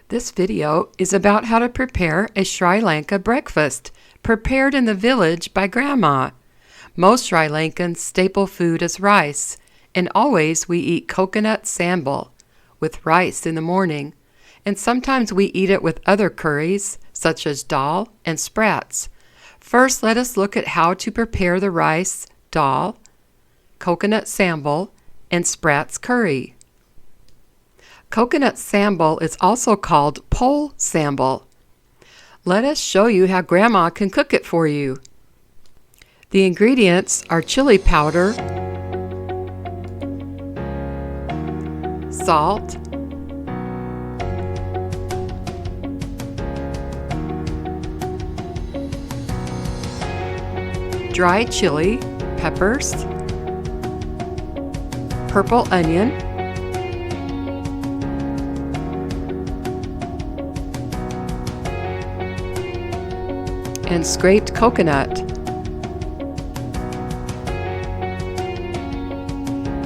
This video is about how to prepare a Sri Lanka breakfast, prepared in the village by Grandma. Most Sri Lankans' staple food is rice, and always we eat coconut sambol with rice in the morning, and sometimes we eat it with other curries, such as Dahl and Sprats. First, let us look at how to prepare the rice, Dahl, Coconut Sambol, and Sprats Curry. Coconut Sambol is also called Pol Sambal. Let us show you how Grandma can cook it for you. The ingredients are chili powder, salt, dried chili, peppers, purple onion, and scraped coconut,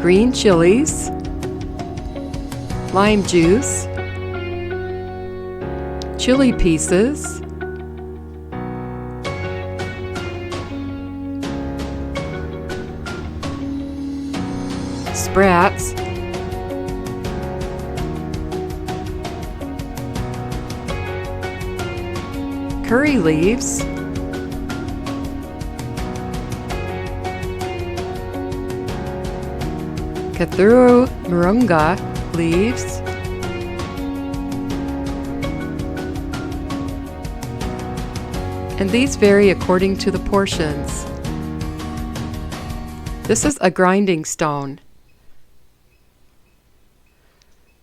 green chilies, lime juice, chili pieces, sprats, curry leaves, KETO moringa leaves, and these vary according to the portions. This is a grinding stone.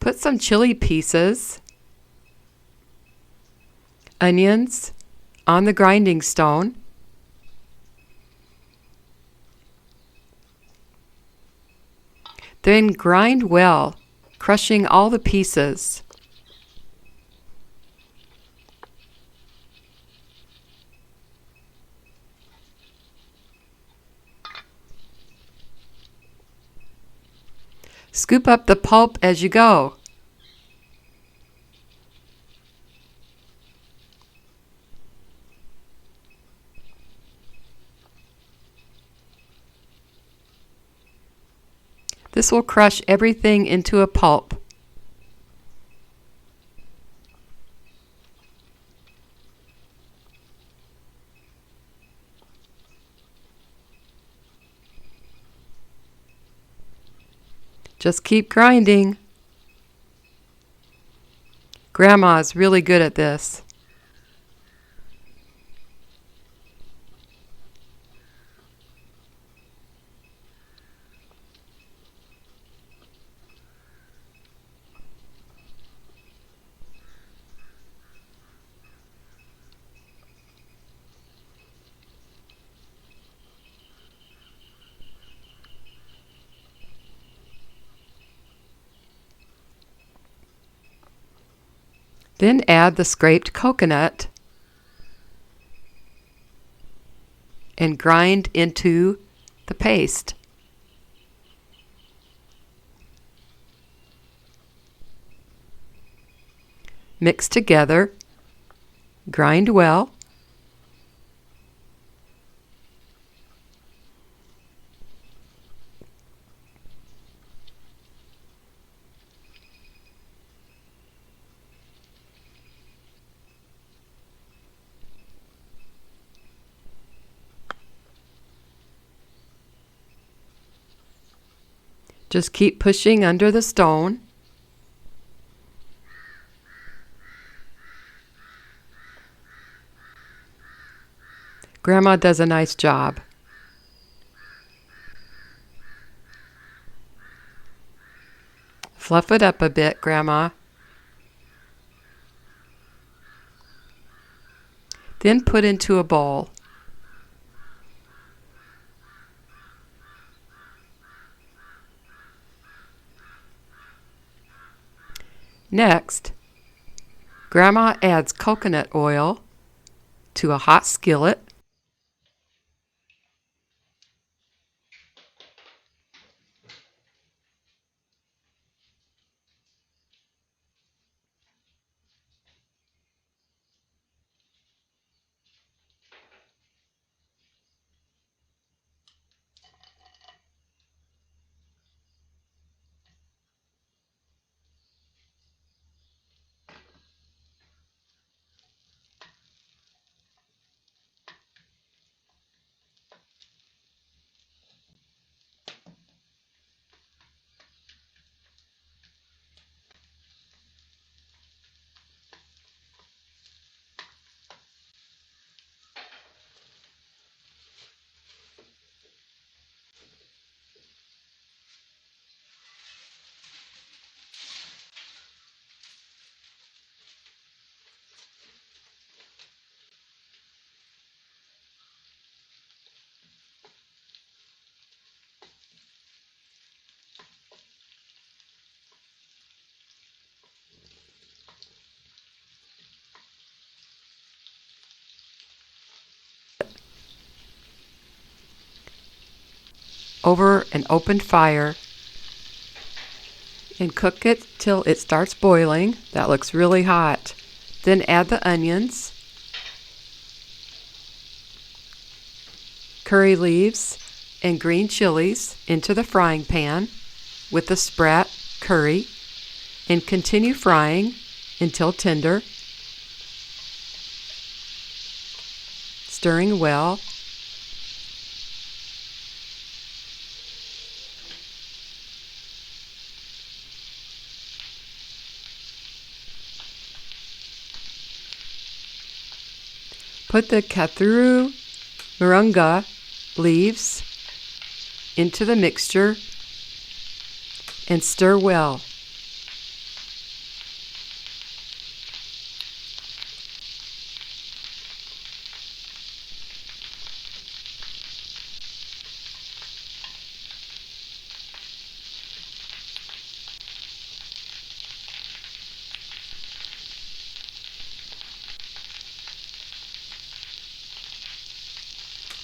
Put some chili pieces, onions on the grinding stone, then grind well, crushing all the pieces. Scoop up the pulp as you go. This will crush everything into a pulp. Just keep grinding. Grandma is really good at this. Then add the scraped coconut and grind into the paste. Mix together, grind well. Just keep pushing under the stone. Grandma does a nice job. Fluff it up a bit, Grandma. Then put into a bowl. Next, Grandma adds coconut oil to a hot skillet. over an open fire and cook it till it starts boiling. That looks really hot. Then add the onions, curry leaves, and green chilies into the frying pan with the Sprat Curry and continue frying until tender, stirring well. Put the Kathuru Moringa leaves into the mixture and stir well.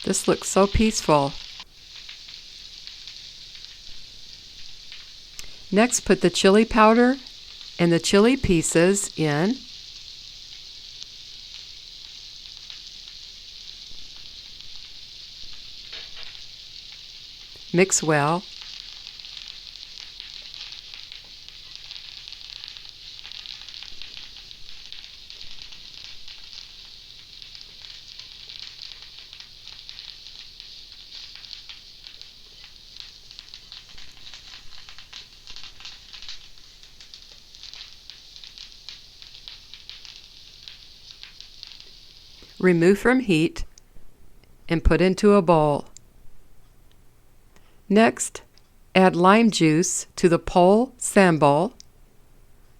This looks so peaceful. Next, put the chili powder and the chili pieces in. Mix well. Remove from heat and put into a bowl. Next, add lime juice to the Pol Sambal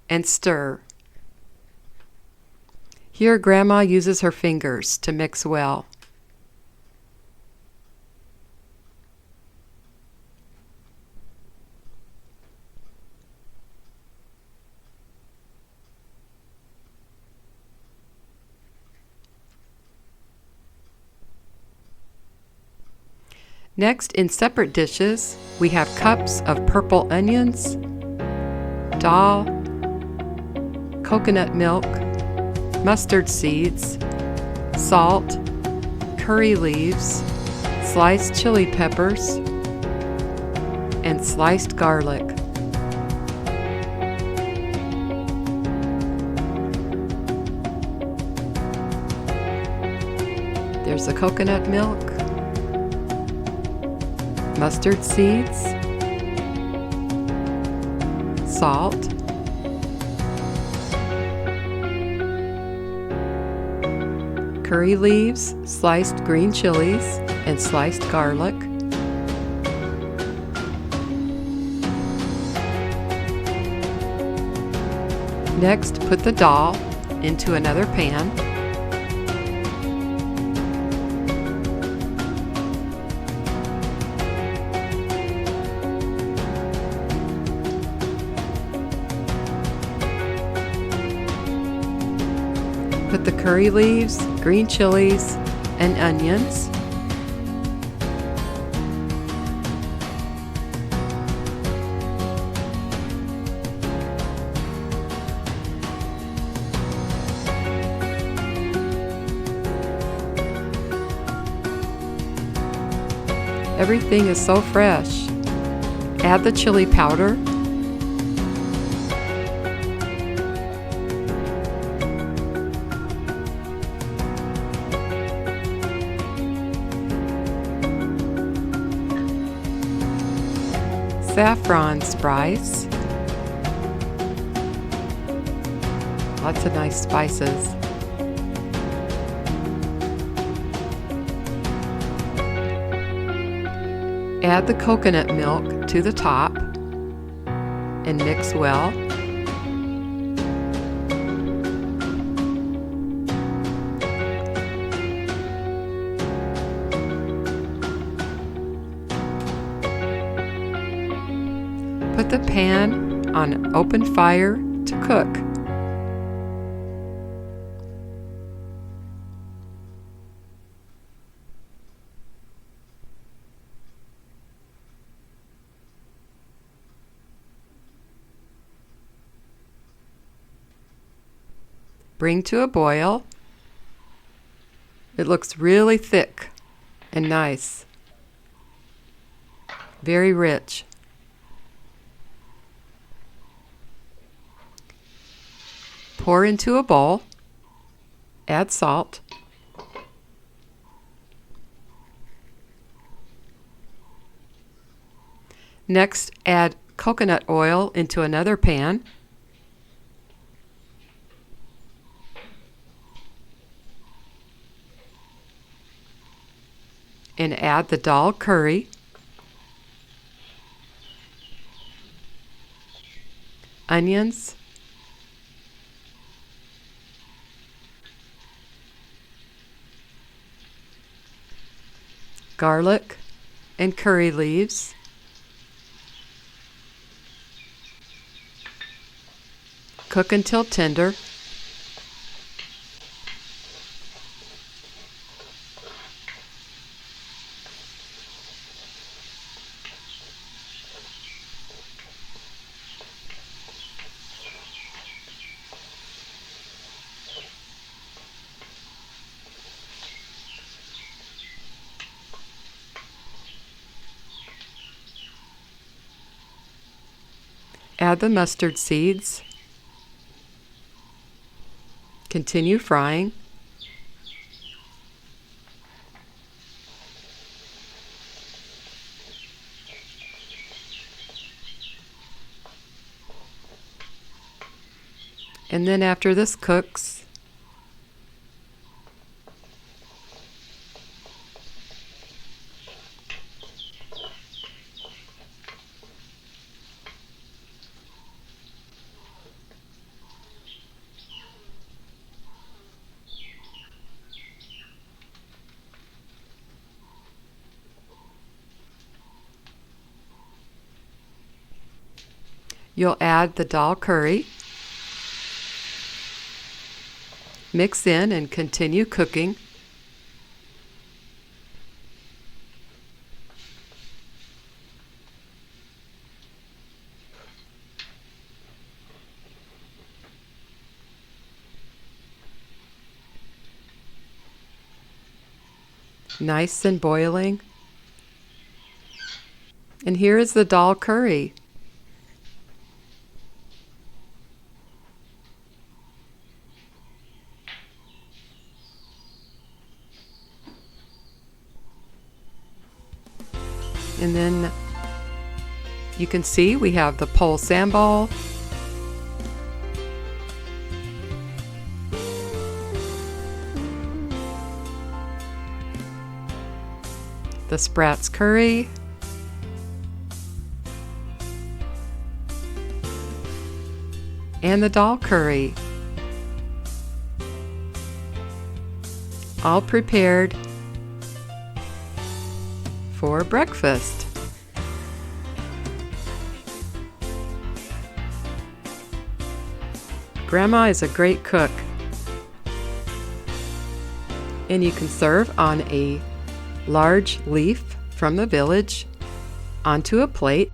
and stir. Here, Grandma uses her fingers to mix well. Next, in separate dishes, we have cups of purple onions, Dahl, coconut milk, mustard seeds, salt, curry leaves, sliced chili peppers, and sliced garlic. There's the coconut milk, mustard seeds, salt, curry leaves, sliced green chilies, and sliced garlic. Next, put the Dahl into another pan. Put the curry leaves, green chilies, and onions. Everything is so fresh. Add the chili powder. Saffron spice. Lots of nice spices. Add the coconut milk to the top and mix well. Put the pan on open fire to cook. Bring to a boil. It looks really thick and nice. Very rich. Pour into a bowl. Add salt. Next, add coconut oil into another pan. And add the Dahl curry, onions, garlic, and curry leaves. Cook until tender. Add the mustard seeds. Continue frying. And then after this cooks, you'll add the Dahl curry. Mix in and continue cooking. Nice and boiling. And here is the Dahl curry. And then you can see we have the Pol Sambal, the Sprats Curry, and the Dahl curry, all prepared for breakfast. Grandma is a great cook, and you can serve on a large leaf from the village onto a plate.